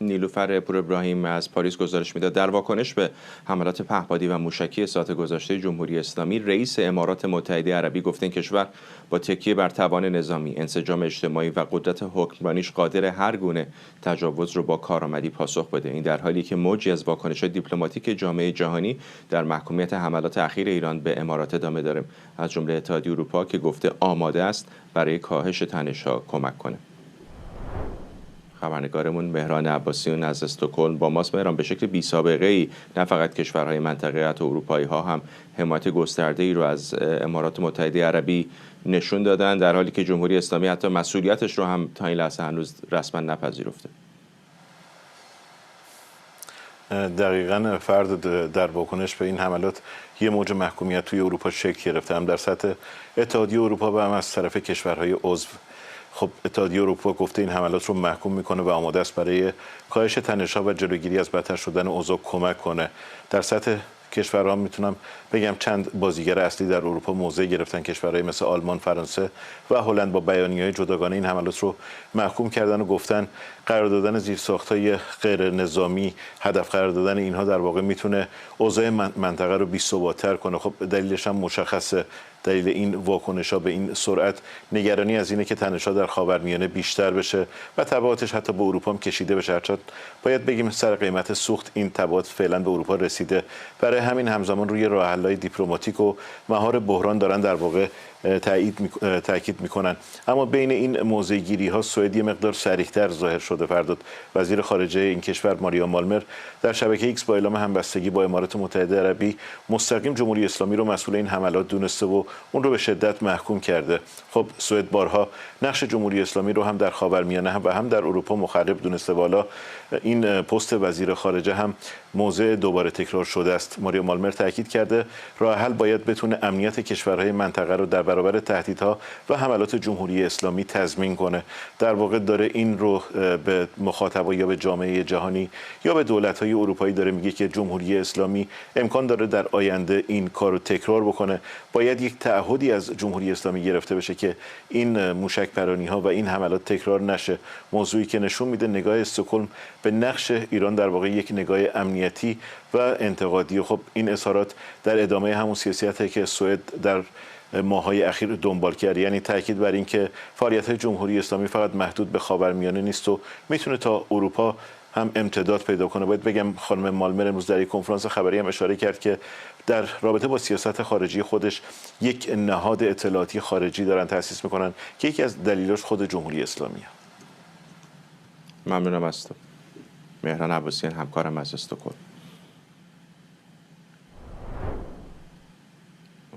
نیلوفر پور ابراهیم از پاریس گزارش میداد. در واکنش به حملات پهپادی و موشکی ساعت گذشته جمهوری اسلامی، رئیس امارات متحده عربی گفته این کشور با تکیه بر توان نظامی، انسجام اجتماعی و قدرت حکمرانیش قادر هر گونه تجاوز رو با کارآمدی پاسخ بده. این در حالی که موجی از واکنش‌های دیپلماتیک جامعه جهانی در محکومیت حملات اخیر ایران به امارات ادامه داره، از جمله اتحادیه اروپا که گفته آماده است برای کاهش تنش‌ها کمک کنه. خبرنگارمون مهران عباسیون از استکهلم با ماست. مهران، به شکل بی سابقه ای نه فقط کشورهای منطقه، حتی اروپایی ها هم حمایت گسترده ای رو از امارات متحده عربی نشون دادن، در حالی که جمهوری اسلامی حتی مسئولیتش رو هم تا این لحظه هنوز رسما نپذیرفته. دقیقاً فرد، در واکنش به این حملات یه موج محکومیت توی اروپا شکل گرفته، هم در سطح اتحادیه اروپا و هم از طرف کشورهای عضو. خب اتحادیه اروپا گفته این حملات رو محکوم میکنه و آماده است برای کاهش تنش‌ها و جلوگیری از بدتر شدن اوضاع کمک کنه. در سطح کشورها میتونم بگم چند بازیگر اصلی در اروپا موضع گرفتن. کشورهای مثل آلمان، فرانسه و هلند با بیانیه‌های جداگانه این حملات رو محکوم کردن و گفتن قرار دادن زیرساخت‌های غیر نظامی، هدف قرار دادن اینها در واقع میتونه اوضاع منطقه رو بی‌ثبات‌تر کنه. خب دلیلش هم مشخصه. دلیل این واکنش‌ها به این سرعت نگرانی از اینه که تنش‌ها در خاورمیانه بیشتر بشه و تبعاتش حتی به اروپا هم کشیده بشه. هرچند باید بگیم سر قیمت سوخت این تبعات فعلا به اروپا رسیده. برای همین همزمان روی راه حل‌های دیپلماتیک و مهار بحران دارن در واقع تاکید میکنن. اما بین این موضع‌گیری ها سوئد یه مقدار سریعتر ظاهر شده. فرداد وزیر خارجه این کشور ماریا مالمر در شبکه ایکس با اعلام همبستگی با امارات متحده عربی مستقیم جمهوری اسلامی رو مسئول این حملات دونسته و اون رو به شدت محکوم کرده. خب سوئد بارها نقش جمهوری اسلامی رو هم در خاورمیانه و هم در اروپا مخرب دونسته. والا این پست وزیر خارجه هم موضع دوباره تکرار شده است. ماریا مالمر تاکید کرده راه حل باید بتونه امنیت کشورهای منطقه رو در برابر تهدیدها و حملات جمهوری اسلامی تضمین کنه. در واقع داره این رو به مخاطبا یا به جامعه جهانی یا به دولت‌های اروپایی داره میگه که جمهوری اسلامی امکان داره در آینده این کار رو تکرار بکنه. باید یک تعهدی از جمهوری اسلامی گرفته بشه که این موشک‌پرانی‌ها و این حملات تکرار نشه. موضوعی که نشون میده نگاه استکهلم به نقش ایران در واقع یک نگاه امنیتی و انتقادی. خب این اظهارات در ادامه همون سیاستی که سوئد در ماه‌های اخیر دنبال کرد، یعنی تاکید بر این که فعالیت‌های جمهوری اسلامی فقط محدود به خاورمیانه نیست و میتونه تا اروپا هم امتداد پیدا کنه. باید بگم خانم مالمر امروز در یک کنفرانس خبری هم اشاره کرد که در رابطه با سیاست خارجی خودش یک نهاد اطلاعاتی خارجی دارن تأسیس میکنن که یکی از دلیلاش خود جمهوری اسلامیه. ممنونم از تو. مهران عباسیان همکارم از استکهلم.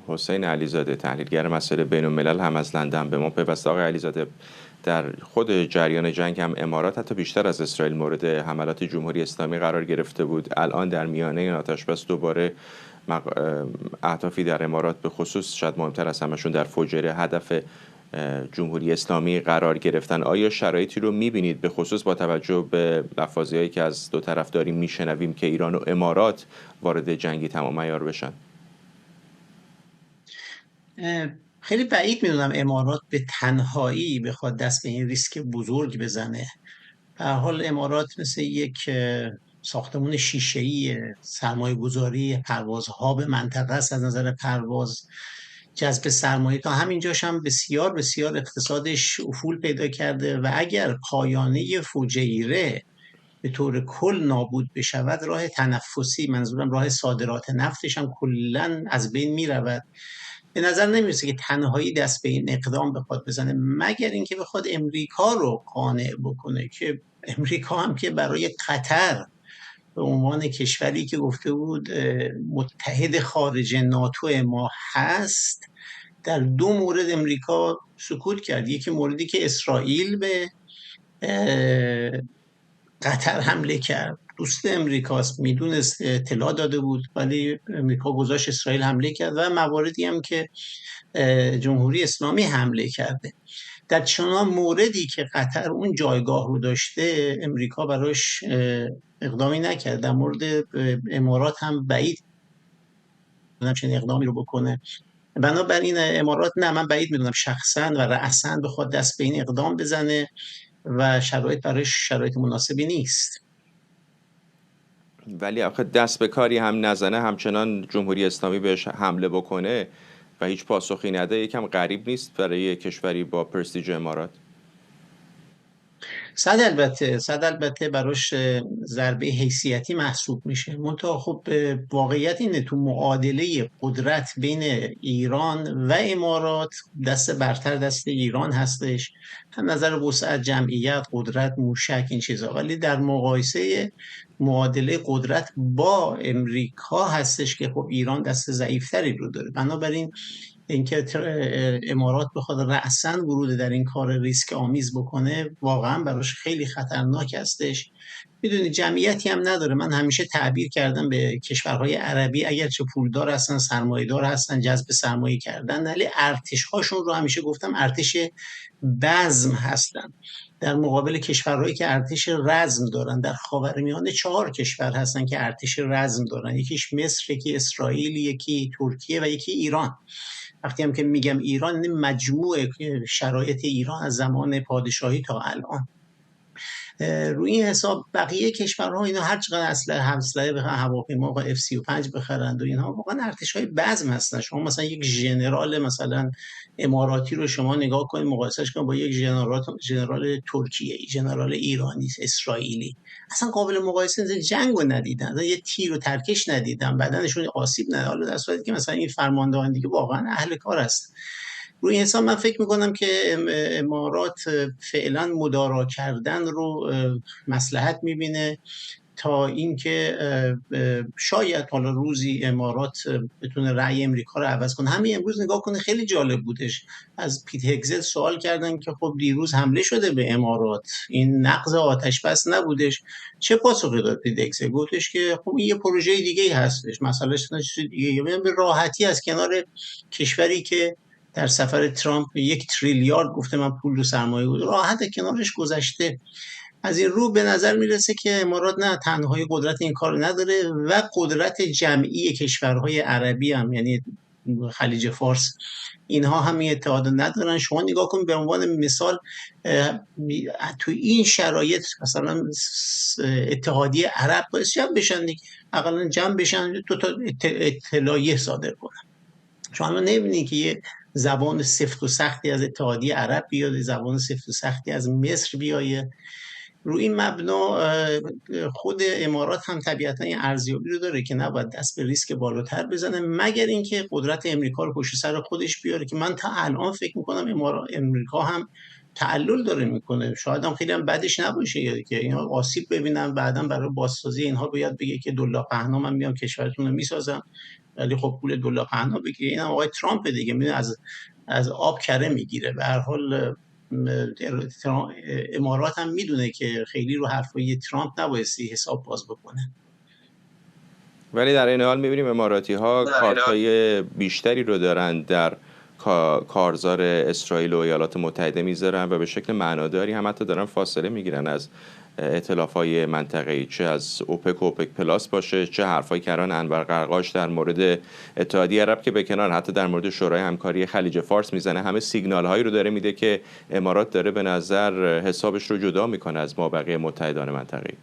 حسین علیزاده تحلیلگر مسائل بین الملل هم از لندن به ما پیوسته. آقای علیزاده، در خود جریان جنگ هم امارات حتی بیشتر از اسرائیل مورد حملات جمهوری اسلامی قرار گرفته بود. الان در میانه این آتش‌بس دوباره اهدافی در امارات به خصوص شاید مهمتر از همشون در فجر هدف جمهوری اسلامی قرار گرفتن. آیا شرایطی رو می‌بینید به خصوص با توجه به لفاظی‌هایی که از دو طرف داریم میشنویم که ایران و امارات وارد جنگی تمام عیار بشن؟ خیلی بعید میدونم امارات به تنهایی بخواد دست به این ریسک بزرگ بزنه. به هر حال امارات مثل یک ساختمون شیشه‌ای سرمایه گذاری پروازها به منطقه است. از نظر پرواز جذب سرمایه تا همینجاش هم بسیار بسیار اقتصادش افول پیدا کرده و اگر پایانه فجیره به طور کل نابود بشود، راه تنفسی، منظورم راه صادرات نفتش هم کلاً از بین می رود. به نظر نمیرسه که تنهایی دست به این اقدام بخواد بزنه، مگر اینکه بخواد امریکا رو قانع بکنه، که امریکا هم که برای قطر به عنوان کشوری که گفته بود متحد خارج ناتو ما هست، در دو مورد امریکا سکوت کرد. یکی موردی که اسرائیل به قطر حمله کرد، دوست امریکاست، میدونست، اطلاع داده بود، ولی امریکا گذاشت اسرائیل حمله کرد، و مواردی هم که جمهوری اسلامی حمله کرده. در چنان موردی که قطر اون جایگاه رو داشته، امریکا براش اقدامی نکرد. در مورد امارات هم بعید چنین اقدامی رو بکنه. بنابراین امارات نه، من بعید میدونم شخصا و رأسا بخواد دست به این اقدام بزنه و شرایط براش شرایط مناسبی نیست. ولی آخه دست به کاری هم نزنه، همچنان جمهوری اسلامی بهش حمله بکنه و هیچ پاسخی نده، یکم غریب نیست برای کشوری با پرستیژ امارات؟ صد البته براش ضربه حیثیتی محسوب میشه. منتها خب واقعیت اینه تو معادله قدرت بین ایران و امارات دست برتر دست ایران هستش، هم نظر وسعت جمعیت، قدرت، موشک، این چیزا. ولی در مقایسه معادله قدرت با امریکا هستش که خب ایران دست ضعیفتری رو داره. بنابراین اینکه امارات بخواد رأساً ورود در این کار ریسک آمیز بکنه واقعا براش خیلی خطرناک هستش. میدونی جمعیتی هم نداره. من همیشه تعبیر کردم به کشورهای عربی اگرچه پولدار هستن، سرمایه‌دار هستن، جذب سرمایه کردن، ولی ارتش‌هاشون رو همیشه گفتم ارتش بزم هستن، در مقابل کشورهایی که ارتش رزم دارن. در خاورمیانه 4 کشور هستن که ارتش رزم دارن، یکیش مصر، یکی اسرائیل، یکی ترکیه و یکی ایران. وقتی هم که میگم ایران، مجموع شرایط ایران از زمان پادشاهی تا الان. روی این حساب بقیه کشورها اینا هر چقدر اسلحه بخرن، هواپیما و F-35 بخرند و اینها، واقعا ارتش‌های بزم هستن. شما مثلا یک ژنرال مثلا اماراتی رو شما نگاه کنید، مقایسهش کنید با یک ژنرال ترکیه‌ای، ژنرال ایرانی، اسرائیلی، اصلا قابل مقایسه نیست. جنگو ندیدن، یه تیر و ترکش ندیدن، بدنشون آسیب نداره، حالا در صورتی که مثلا این فرماندهان دیگه واقعا اهل کار است. روی این حساب من فکر میکنم که امارات فعلا مدارا کردن رو مصلحت میبینه تا اینکه شاید حالا روزی امارات بتونه رأی امریکا رو عوض کنه. همین امروز نگاه کنه خیلی جالب بودش، از پیت هگزت سوال کردن که خب دیروز حمله شده به امارات، این نقض آتش بس نبودش؟ چه پاسخی داد پیت هگزت؟ گفتش که خب این یه پروژه دیگه هستش، مسئلهش چیز دیگه، به راحتی از کنار کشوری که در سفر ترامپ 1 تریلیارد گفته من پول رو سرمایه گذارم، راحت کنارش گذشته. از این رو به نظر میرسه که امارات نه تنهایی قدرت این کار نداره و قدرت جمعی کشورهای عربی هم، یعنی خلیج فارس، اینها هم این اتحاد ندارن. شما نگاه کنید به عنوان مثال تو این شرایط مثلا اتحادیه عرب باعث جمع بشن، اقلا جمع بشن، 2 تا اطلاعیه صادر کنن. شما نمی‌بینید که یه زبان سفت و سختی از اتحادیه عرب بیاد، زبان سفت و سختی از مصر بیاید. روی این مبنا خود امارات هم طبیعتا این ارزیابی رو داره که نباید دست به ریسک بالاتر بزنه، مگر اینکه قدرت امریکا رو پشت سر خودش بیاره، که من تا الان فکر میکنم امریکا هم تعلل داره میکنه. شاید هم خیلی هم بدش نباشه که اینا آسیب ببینن، بعداً برای بازسازی اینها باید بگه که دلار پهنا من میام کشورتون رو میسازم، ولی خب پول دلار پهنا بگیره. این هم آقای ترامپ دیگه، میدونه از آب کره میگیره. به هر حال امارات هم میدونه که خیلی رو حرفای ترامپ نبایستی حساب باز بکنه. ولی در این حال میبینیم اماراتی ها کارت‌های بیشتری رو دارن در کارزار اسرائیل و ایالات متحده میذارن و به شکل معناداری هم حتی دارن فاصله میگیرن از ائتلاف‌های منطقه‌ای، چه از اوپک و اوپک پلاس باشه، چه حرفای کران انور قرقاش در مورد اتحادیه عرب که به کنار، حتی در مورد شورای همکاری خلیج فارس میزنه. همه سیگنال‌هایی رو داره میده که امارات داره به نظر حسابش رو جدا میکنه از مابقی متحدان منطقه‌ای.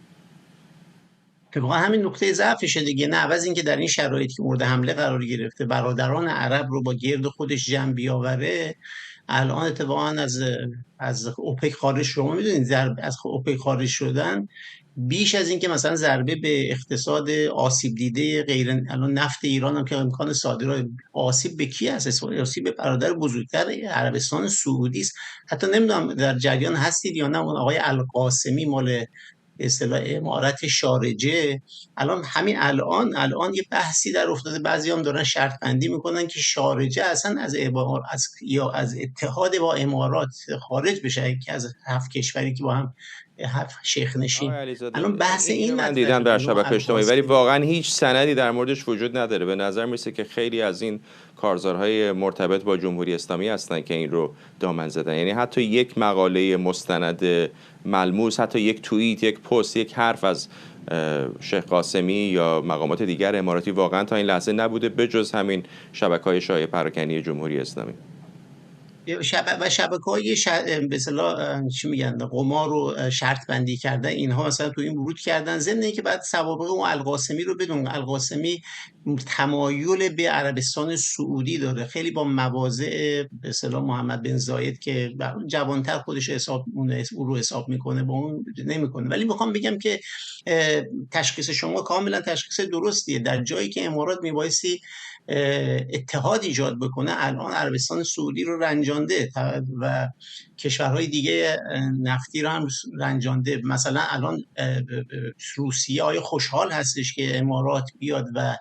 که واقعا همین نقطه ضعفشه دیگه. نه عوض این که در این شرایطی که مورد حمله قرار گرفته برادران عرب رو با گرد خودش جمع بیاوره، الان اتفاقا از اوپک خارج شما میدونید از اوپک خارج شدن بیش از این که مثلا ضربه به اقتصاد آسیب دیده غیر الان نفت ایران هم که امکان صادرات، آسیب به کی هست؟ آسیب به برادر بزرگتر عربستان سعودی است. حتی نمیدونم در جریان هستید یا نه، اون آقای القاسمی مال اصطلاح امارت شارجه، الان همین الان یه بحثی در افتاده، بعضی هم دارن شرط بندی میکنن که شارجه اصلا از اتحاد با امارات خارج بشه، که از 7 کشوری که با هم 7 شیخ نشین. الان بحث این من دیدم در شبکه اجتماعی، ولی واقعا هیچ سندی در موردش وجود نداره. به نظر میرسه که خیلی از این کارزارهای مرتبط با جمهوری اسلامی هستن که این رو دامن زدن. یعنی حتی یک مقاله مستند ملموس، حتی یک توییت، یک پست، یک حرف از شیخ قاسمی یا مقامات دیگر اماراتی واقعا تا این لحظه نبوده، بجز همین شبکه‌های شایعه پراکنی جمهوری اسلامی. شبکه‌های به اصطلاح چی میگن قمار و شرط بندی کردن، اینها مثلا تو این ورود کردن. ضمن اینکه بعد سوابق اون القاسمی رو بدون، القاسمی تمایل به عربستان سعودی داره، خیلی با مواضع به اصطلاح محمد بن زاید که جوانتر خودش حساب اون رو حساب میکنه با اون نمیکنه. ولی میخوام بگم که تشخیص شما کاملا تشخیص درستیه. در جایی که امارات میبایستی اتحاد ایجاد بکنه، الان عربستان سعودی رو رنجانده و کشورهای دیگه نفتی رو هم رنجانده. مثلا الان روسیه آیا خوشحال هستش که امارات بیاد و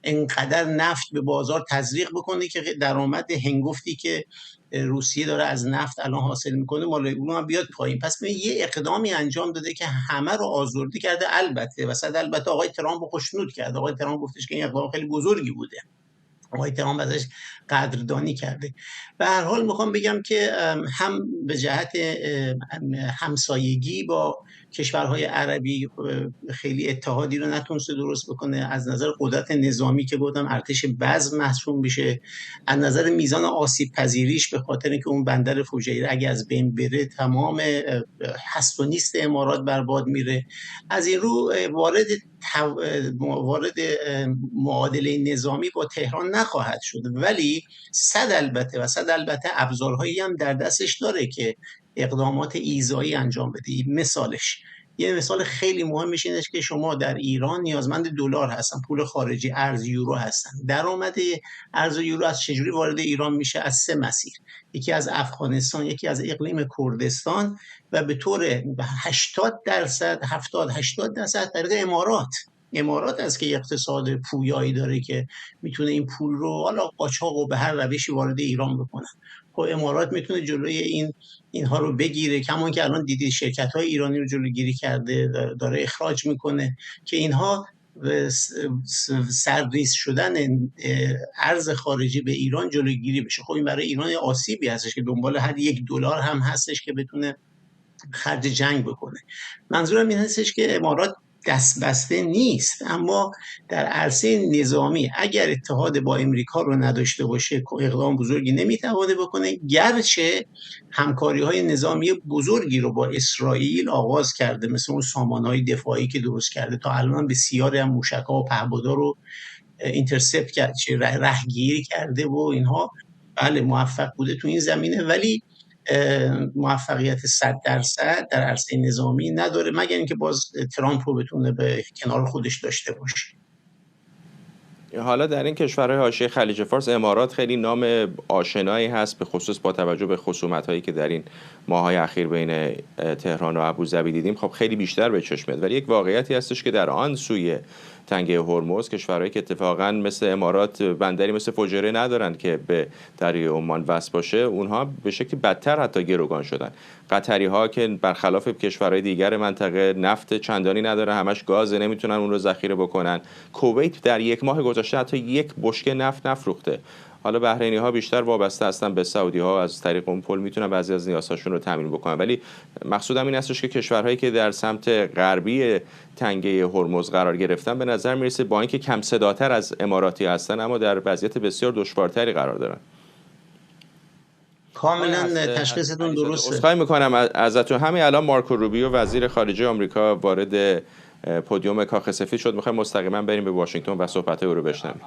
انقدر نفت به بازار تزریق بکنه که درآمد هنگفتی که روسیه داره از نفت الان حاصل میکنه مال اون هم بیاد پایین؟ پس یه اقدامی انجام داده که همه رو آزرده کرده. البته آقای ترامپ رو خوشنود کرد. آقای ترامپ گفتش که این اقدام خیلی بزرگی بوده، آقای ترامپ ازش قدردانی کرده. به هر حال میخوام بگم که هم به جهت همسایگی با کشورهای عربی خیلی اتحادی رو نتونسته درست بکنه. از نظر قدرت نظامی که گفتم ارتش بزم محسوب میشه، از نظر میزان آسیب پذیریش به خاطر اینکه اون بندر فوجیره اگه از بین بره تمام هست و نیست امارات برباد میره. از این رو وارد معادله نظامی با تهران نخواهد شد، ولی البته ابزارهایی هم در دستش داره که اقدامات ایذایی انجام بده. یه مثال خیلی مهمش اینه که شما در ایران نیازمند دلار هستن، پول خارجی، ارز یورو هستن. درآمد ارز یورو از چجوری وارد ایران میشه؟ از 3 مسیر. یکی از افغانستان، یکی از اقلیم کردستان و به طور 70-80% طریق امارات است که اقتصاد پویایی داره که میتونه این پول رو حالا قاچاق و به هر روشی وارد ایران بکنه. خب امارات میتونه جلوی اینها رو بگیره، کما که الان دیدید شرکت‌های ایرانی رو جلوگیری کرده، داره اخراج میکنه که اینها سرریز شدن ارز خارجی به ایران جلوگیری بشه. خب این برای ایران آسیبی هستش که دنبال هر $1 هم هستش که بتونه خرج جنگ بکنه. منظورم این هستش که امارات دست بسته نیست، اما در عرصه نظامی اگر اتحاد با امریکا رو نداشته باشه اقدام بزرگی نمیتونه بکنه. گرچه همکاری‌های نظامی بزرگی رو با اسرائیل آغاز کرده، مثل اون سامانه‌های دفاعی که درست کرده، تا الان بسیاری هم موشک‌ها و پهپادها رو اینترسپت کرده، رهگیری کرده و اینها بله موفق بوده تو این زمینه، ولی موفقیت 100% در عرصه نظامی نداره، مگر اینکه باز ترامپ رو بتونه به کنار خودش داشته باشه. حالا در این کشورهای حاشیه خلیج فارس امارات خیلی نام آشنایی هست، به خصوص با توجه به خصومت‌هایی که در این ماه‌های اخیر بین تهران و ابوظبی دیدیم. خب خیلی بیشتر به چشم میاد، ولی یک واقعیتی هستش که در آن سوی تنگه هرمز کشورهایی که اتفاقا مثل امارات بندری مثل فوجیره ندارند که به دریای عمان وصل باشه، اونها به شکلی بدتر حتی گروگان شدن. قطری‌ها که برخلاف کشورهای دیگر منطقه نفت چندانی نداره، همش گاز، نمیتونن اون رو ذخیره بکنن. کویت در 1 ماه گذشته حتی 1 بشکه نفت نفروخته. حالا بحرینی‌ها بیشتر وابسته هستن به سعودی‌ها، از طریق اون پل میتونن بعضی از نیازهاشون رو تامین بکنن. ولی مقصودم این هستش که کشورهایی که در سمت غربی تنگه هرمز قرار گرفتن به نظر میرسه با اینکه کم صداتر از اماراتی هستن اما در وضعیت بسیار دشوارتری قرار دارن. کاملا تشخیصتون درسته. عذرخواهی میکنم ازتون. همین الان مارکو روبیو وزیر خارجه آمریکا وارد پودیوم کاخ سفید شد. میخوایم مستقیما بریم به واشنگتن و صحبت او رو بشنویم.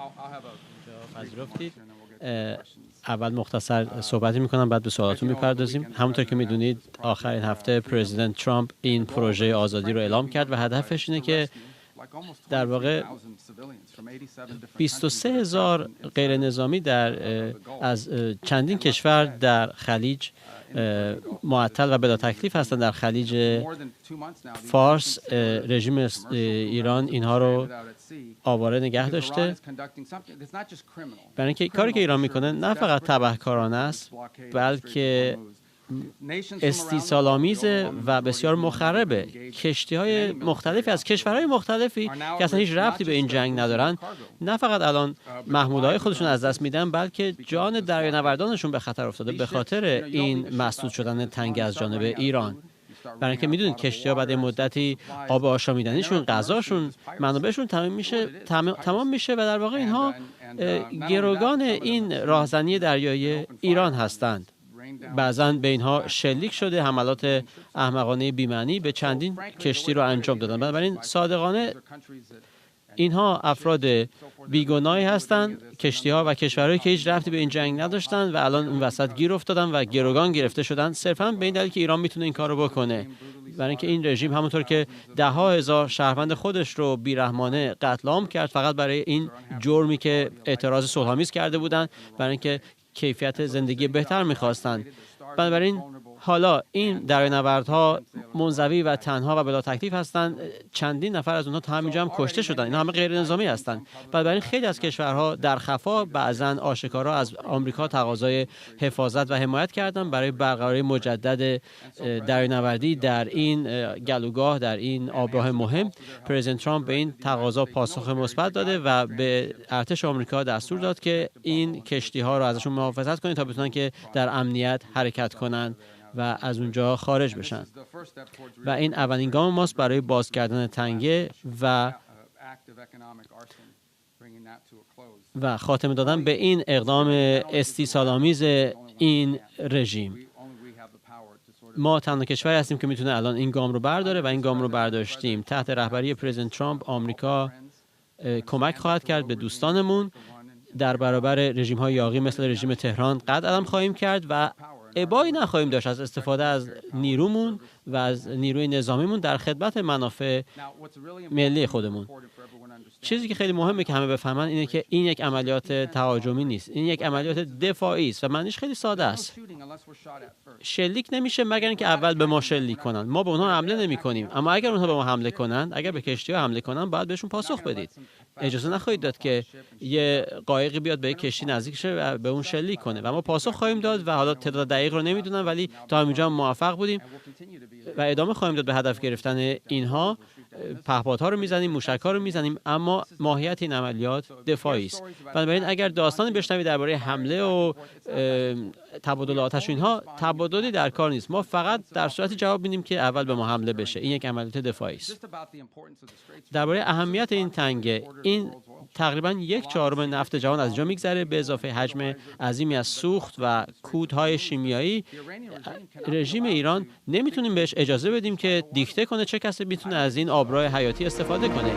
اول مختصر صحبتی میکنم، بعد به سوالاتون میپردازیم. همونطور که میدونید آخرین هفته پرزیدنت ترامپ این پروژه آزادی رو اعلام کرد و هدفش اینه که در واقع 23,000 غیر نظامی از چندین کشور در خلیج معطل و بلا تکلیف هستن. در خلیج فارس رژیم ایران اینها رو آواره نگه داشته، برای اینکه کاری که ایران میکنه نه فقط تبهکارانه است بلکه استیصال‌آمیزه و بسیار مخربه. کشتی‌های مختلفی از کشورهای مختلفی که اصلا هیچ ربطی به این جنگ ندارن نه فقط الان محموله‌های خودشون از دست میدن بلکه جان دریانوردانشون به خطر افتاده به خاطر این مسدود شدن تنگه از جانب ایران. برای اینکه میدونید کشتی‌ها بعد مدتی آب آشامیدنیشون، غذاشون، منابعشون تمام میشه و در واقع اینها گروگان این راهزنی دریایی ایران هستند. بعضاً به اینها شلیک شده، حملات احمقانه بی‌معنی به چندین کشتی رو انجام دادن. بنابراین صادقانه اینها افراد بیگناهی هستند، کشتی‌ها و کشورهایی که هیچ ربطی به این جنگ نداشتن و الان این وسط گیر افتادن و گروگان گرفته شدن، صرفاً به این دلیل که ایران میتونه این کارو بکنه. برای اینکه این رژیم همونطور که ده‌ها هزار شهروند خودش رو بیرحمانه قتل عام کرد فقط برای این جرمی که اعتراض صلح‌آمیز کرده بودند، برای اینکه کیفیت زندگی بهتر می‌خواستند. بنابراین حالا این دریانوردها منزوی و تنها و بلا تکلیف هستند. چندین نفر از اونها تا همینجا هم کشته شدن. اینا همه غیر نظامی هستند. بنابراین خیلی از کشورها در خفا بعضاً آشکارا از آمریکا تقاضای حفاظت و حمایت کردن برای برقراری مجدد دریانوردی در این گلوگاه، در این آبراه مهم. پرزیدنت ترامپ به این تقاضا پاسخ مثبت داده و به ارتش آمریکا دستور داد که این کشتی‌ها رو ازشون محافظت کنه تا بتونن که در امنیت حرکت کنن و از اونجا خارج بشن. و این اولین گام ماست برای باز کردن تنگه و خاتمه دادن به این اقدام استیصال‌آمیز این رژیم. ما تنها کشوری هستیم که میتونه الان این گام رو برداره و این گام رو برداشتیم. تحت رهبری پرزیدنت ترامپ آمریکا کمک خواهد کرد به دوستانمون. در برابر رژیم‌های یاغی مثل رژیم تهران قد علم خواهیم کرد و ابایی نخواهیم داشت از استفاده از نیرومون و از نیروی نظامیمون در خدمت منافع ملی خودمون. چیزی که خیلی مهمه که همه بفهمن اینه که این یک عملیات تهاجمی نیست. این یک عملیات دفاعی است و معنیش خیلی ساده است. شلیک نمیشه مگر اینکه اول به ما شلیک کنن. ما به اونها حمله نمی‌کنیم، اما اگر اونها به ما حمله کنن، اگر به کشتی‌ها حمله کنن، باید بهشون پاسخ بدید. اجازه نخواهید داد که یه قایقی بیاد به یک کشتی نزدیک شه و به اون شلیک کنه و ما پاسخ خواهیم داد و حالا تعداد دقیق رو نمیدونم ولی تا همینجا موفق بودیم و ادامه خواهیم داد به هدف گرفتن اینها. پهپادها رو میزنیم، موشک‌ها رو میزنیم، اما ماهیت این عملیات دفاعی است. بنابراین اگر داستانی بشنوید درباره حمله و تبادل آتش و اینها، تبادلی در کار نیست. ما فقط در صورتی جواب میدیم که اول به ما حمله بشه. این یک عملیات دفاعی است. درباره اهمیت این تنگه، این تقریباً 1/4 نفت جهان از اینجا میگذره به اضافه حجم عظیمی از سوخت و کودهای شیمیایی. رژیم ایران نمیتونیم بهش اجازه بدیم که دیکته کنه چه کسی میتونه از این آبراه حیاتی استفاده کنه.